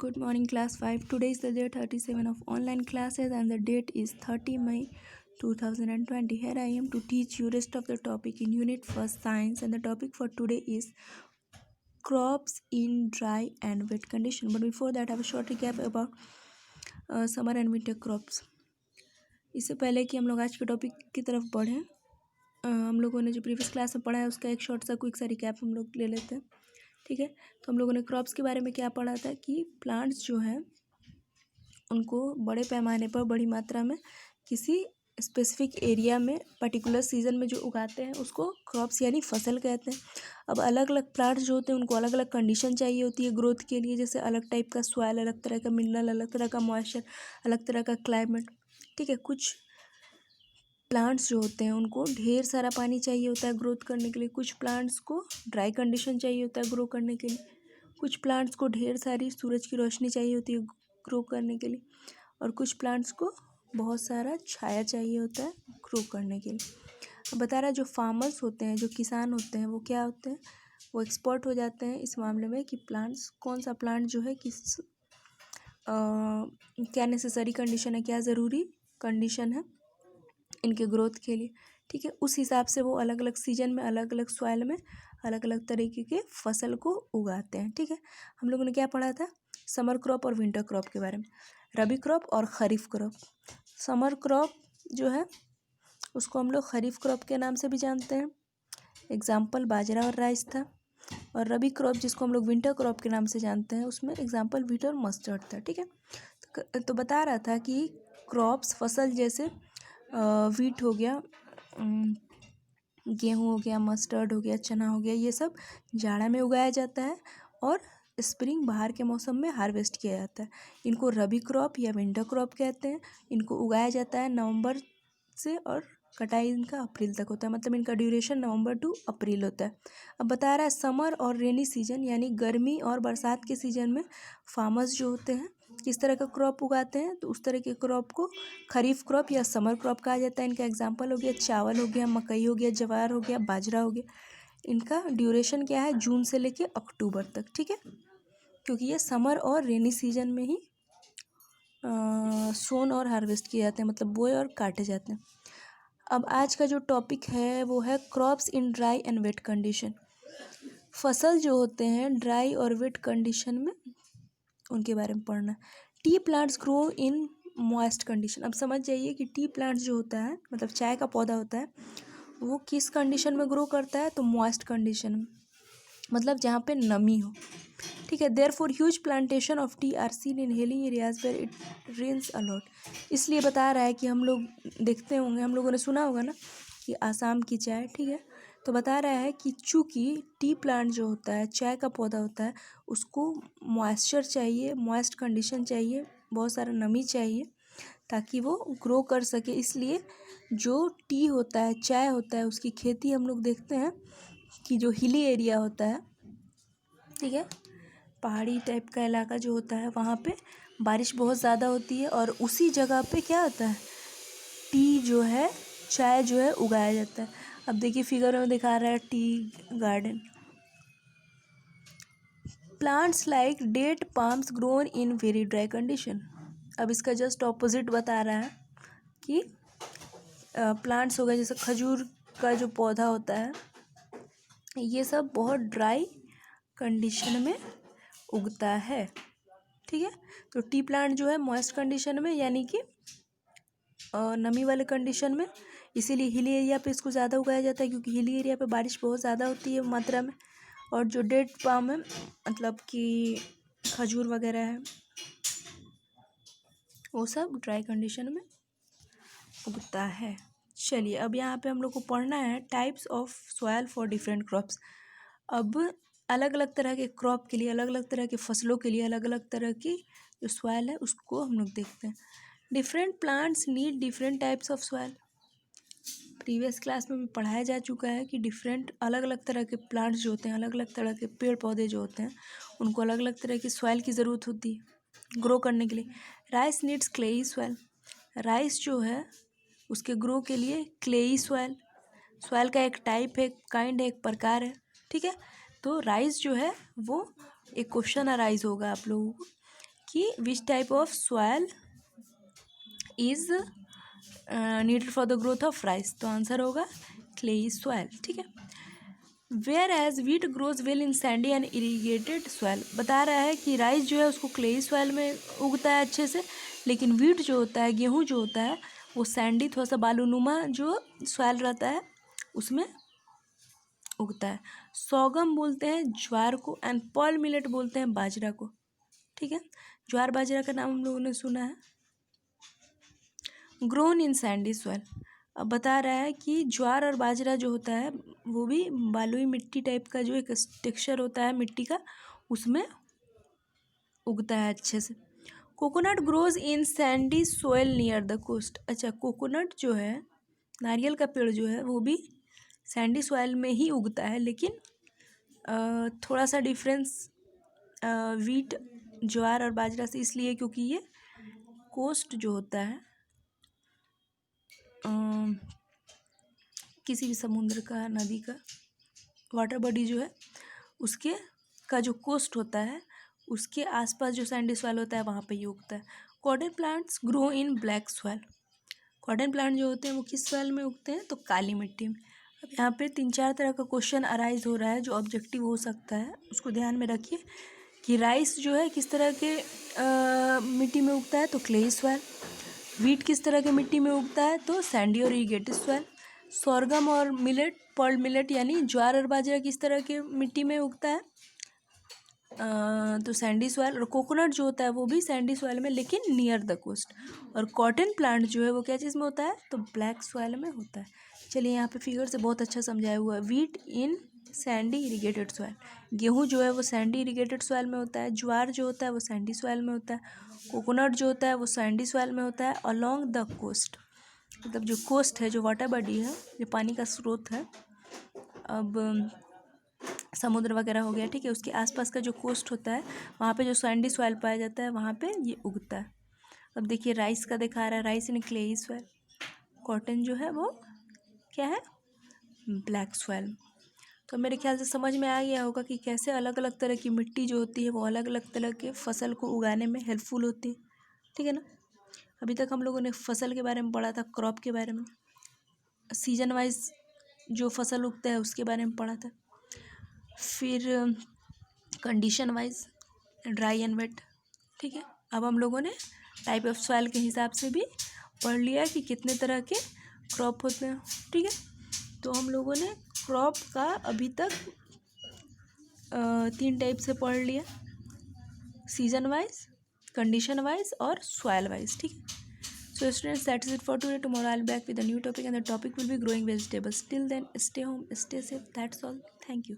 Good morning, class 5. Today is the day 37 of online classes and the date is 30 May 2020. Here I am to teach you rest of the topic in Unit 1st Science, and the topic for today is crops in dry and wet condition. But before that, I have a short recap about summer and winter crops. इससे पहले कि हम लोग आज के topic की तरफ बढ़ें, हम लोगों ने जो प्रीवियस क्लास में पढ़ा है उसका एक शॉर्ट सा क्विक सा रिकैप हम लोग ले लेते हैं. ठीक है, तो हम लोगों ने क्रॉप्स के बारे में क्या पढ़ा था कि प्लांट्स जो हैं उनको बड़े पैमाने पर बड़ी मात्रा में किसी स्पेसिफिक एरिया में पर्टिकुलर सीजन में जो उगाते हैं उसको क्रॉप्स यानी फसल कहते हैं. अब अलग अलग प्लांट्स जो होते हैं उनको अलग अलग कंडीशन चाहिए होती है ग्रोथ के लिए, जैसे अलग टाइप का सॉइल, अलग तरह का मिनरल, अलग तरह का मॉइस्चर, अलग तरह का क्लाइमेट. ठीक है, कुछ प्लांट्स जो होते हैं उनको ढेर सारा पानी चाहिए होता है ग्रोथ करने के लिए, कुछ प्लांट्स को ड्राई कंडीशन चाहिए होता है ग्रो करने के लिए, कुछ प्लांट्स को ढेर सारी सूरज की रोशनी चाहिए होती है ग्रो करने के लिए, और कुछ प्लांट्स को बहुत सारा छाया चाहिए होता है ग्रो करने के लिए. अब बता रहा है जो फार्मर्स होते हैं, जो किसान होते हैं, वो क्या होते हैं, वो एक्सपर्ट हो जाते हैं इस मामले में कि प्लांट्स कौन सा प्लांट जो है किस क्या नेसेसरी कंडीशन है, क्या ज़रूरी कंडीशन है इनके ग्रोथ के लिए. ठीक है, उस हिसाब से वो अलग अलग सीजन में, अलग अलग सॉइल में अलग अलग तरीके के फसल को उगाते हैं. ठीक है, हम लोगों ने क्या पढ़ा था, समर क्रॉप और विंटर क्रॉप के बारे में, रबी क्रॉप और खरीफ क्रॉप. समर क्रॉप जो है उसको हम लोग खरीफ क्रॉप के नाम से भी जानते हैं, एग्जाम्पल बाजरा और राइस था. और रबी क्रॉप जिसको हम लोग विंटर क्रॉप के नाम से जानते हैं उसमें एग्जाम्पल व्हीट और मस्टर्ड था. ठीक है, तो बता रहा था कि क्रॉप्स फसल जैसे व्हीट हो गया, गेहूँ हो गया, मस्टर्ड हो गया, चना हो गया, ये सब जाड़ा में उगाया जाता है और स्प्रिंग बाहर के मौसम में हार्वेस्ट किया जाता है. इनको रबी क्रॉप या विंटर क्रॉप कहते हैं. इनको उगाया जाता है नवंबर से और कटाई इनका अप्रैल तक होता है, मतलब इनका ड्यूरेशन नवंबर टू अप्रैल होता है. अब बता रहा है समर और रेनी सीजन यानी गर्मी और बरसात के सीजन में फार्मर्स जो होते हैं किस तरह का क्रॉप उगाते हैं, तो उस तरह के क्रॉप को खरीफ क्रॉप या समर क्रॉप कहा जाता है. इनका एग्जाम्पल हो गया चावल हो गया, मकई हो गया, ज्वार हो गया, बाजरा हो गया. इनका ड्यूरेशन क्या है, जून से लेके अक्टूबर तक. ठीक है, क्योंकि ये समर और रेनी सीजन में ही सोन और हार्वेस्ट किए जाते हैं, मतलब बोए और काटे जाते हैं. अब आज का जो टॉपिक है वो है crops in dry and wait condition. फसल जो होते हैं ड्राई और वेट कंडीशन में उनके बारे में पढ़ना. T plants grow in moist condition. अब समझ जाइए कि टी प्लांट्स जो होता है मतलब चाय का पौधा होता है वो किस कंडीशन में ग्रो करता है, तो मॉइस्ट कंडीशन में, मतलब जहाँ पे नमी हो. ठीक है, therefore huge plantation of tea are seen in hilly areas where it rains a lot. इसलिए बता रहा है कि हम लोग देखते होंगे, हम लोगों ने सुना होगा ना कि आसाम की चाय. ठीक है, तो बता रहा है कि चूँकि टी प्लांट जो होता है, चाय का पौधा होता है, उसको मॉइस्चर चाहिए, मॉइस्ट कंडीशन चाहिए, बहुत सारा नमी चाहिए ताकि वो ग्रो कर सके. इसलिए जो टी होता है, चाय होता है, उसकी खेती हम लोग देखते हैं कि जो हिली एरिया होता है, ठीक है, पहाड़ी टाइप का इलाका जो होता है वहाँ पे बारिश बहुत ज़्यादा होती है और उसी जगह पे क्या होता है, टी जो है, चाय जो है उगाया जाता है. अब देखिए फिगर में दिखा रहा है tea garden. Plants like date palms grown in very dry condition. अब इसका जस्ट ऑपोजिट बता रहा है कि प्लांट्स हो गए जैसे खजूर का जो पौधा होता है ये सब बहुत ड्राई कंडीशन में उगता है. ठीक है, तो टी प्लांट जो है मॉइस्ट कंडीशन में यानी कि नमी वाले कंडीशन में, इसीलिए हिली एरिया पे इसको ज़्यादा उगाया जाता है क्योंकि हिली एरिया पे बारिश बहुत ज़्यादा होती है मात्रा में. और जो डेट पाम है मतलब कि खजूर वगैरह है वो सब ड्राई कंडीशन में उगता है. चलिए अब यहाँ पे हम लोग को पढ़ना है types of soil for different crops. अब अलग अलग तरह के क्रॉप के लिए, अलग अलग तरह के फसलों के लिए अलग अलग तरह की जो सॉयल है उसको हम लोग देखते हैं. Different plants need different types of soil. Previous class में भी पढ़ाया जा चुका है कि डिफरेंट अलग अलग तरह के प्लांट्स जो होते हैं, अलग अलग तरह के पेड़ पौधे जो होते हैं उनको अलग अलग तरह की सॉयल की ज़रूरत होती है ग्रो करने के लिए. Rice needs clayey soil. Rice जो है उसके ग्रो के लिए क्लेई सॉयल, सॉयल का एक टाइप है, एक काइंड है, एक प्रकार है. ठीक है, तो राइस जो है वो एक क्वेश्चन अराइज होगा आप लोगों को कि which type of soil is needed for the growth of rice, तो आंसर होगा क्लेई सॉइल, ठीक है। Whereas wheat grows well in sandy and irrigated soil, बता रहा है कि राइस जो है उसको क्लेई सॉइल में उगता है अच्छे से, लेकिन वीट जो होता है, गेहूँ जो होता है, वो सैंडी थोड़ा सा बालूनुमा जो सॉइल रहता है उसमें उगता है। सोगम बोलते हैं ज्वार को एंड पर्ल मिलेट बोलते हैं बाजरा को, ठीक है। ज्वार बाजरा का नाम हम लोगों ने सुना है। ग्रोन इन सैंडी सॉइल, अब बता रहा है कि ज्वार और बाजरा जो होता है वो भी बालुई मिट्टी टाइप का जो एक टेक्सचर होता है मिट्टी का, उसमें उगता है अच्छे से। Coconut grows in sandy soil near the coast, अच्छा कोकोनट जो है, नारियल का पेड़ जो है वो भी सैंडी सॉइल में ही उगता है, लेकिन थोड़ा सा डिफरेंस वीट ज्वार और बाजरा से इसलिए क्योंकि ये कोस्ट जो होता है किसी भी समुद्र का, नदी का, वाटर बॉडी जो है उसके का जो कोस्ट होता है उसके आसपास जो सैंडी सॉइल होता है वहाँ पे ये उगता है। Cotton plants grow in black soil, cotton plant जो होते हैं वो किस सॉइल में उगते हैं, तो काली मिट्टी में। अब यहाँ पे 3-4 तरह का क्वेश्चन अराइज हो रहा है जो ऑब्जेक्टिव हो सकता है, उसको ध्यान में रखिए कि राइस जो है किस तरह के मिट्टी में उगता है, तो क्लेई सॉइल। वीट किस तरह के मिट्टी में उगता है, तो सैंडी और इरीगेटेड सॉइल। सोरगम और मिलेट, पर्ल मिलेट यानी ज्वार और बाजरा किस तरह के मिट्टी में उगता है, तो सैंडी सॉइल। और कोकोनट जो होता है वो भी सैंडी सॉइल में लेकिन नियर द कोस्ट। और कॉटन प्लांट जो है वो क्या चीज़ में होता है, तो ब्लैक सॉइल में होता है। चलिए यहाँ पे फिगर से बहुत अच्छा समझाया हुआ है। वीट इन सैंडी इरीगेटेड सॉइल, गेहूँ जो है वो सैंडी इरीगेटेड सॉइल में होता है। ज्वार जो होता है वो सैंडी सॉइल में होता है। कोकोनट जो होता है वो सैंडी सॉइल में होता है अलोंग द कोस्ट, मतलब जो कोस्ट है, जो वाटर बॉडी है, जो पानी का स्रोत है, अब समुद्र वगैरह हो गया, ठीक है, उसके आसपास का जो कोस्ट होता है वहाँ पे जो सैंडी सॉइल पाया जाता है वहाँ पे ये उगता है। अब देखिए राइस का दिखा रहा है, राइस इन क्लेई सॉइल। कॉटन जो है वो क्या है, ब्लैक सॉइल। तो मेरे ख्याल से समझ में आ गया होगा कि कैसे अलग अलग तरह की मिट्टी जो होती है वो अलग अलग तरह के फसल को उगाने में हेल्पफुल होती है, ठीक है ना। अभी तक हम लोगों ने फसल के बारे में पढ़ा था, क्रॉप के बारे में, सीजन वाइज जो फसल उगता है उसके बारे में पढ़ा था, फिर condition wise dry and wet, ठीक है। अब हम लोगों ने टाइप ऑफ सॉइल के हिसाब से भी पढ़ लिया कि कितने तरह के क्रॉप होते हैं, ठीक है। तो हम लोगों ने क्रॉप का अभी तक 3 टाइप से पढ़ लिया, सीजन वाइज, कंडीशन वाइज और सॉइल वाइज, ठीक है। So students, that is it for today. Tomorrow I'll be back with a new topic and the topic will be growing vegetables. Till then, stay home, stay safe. That's all. Thank you.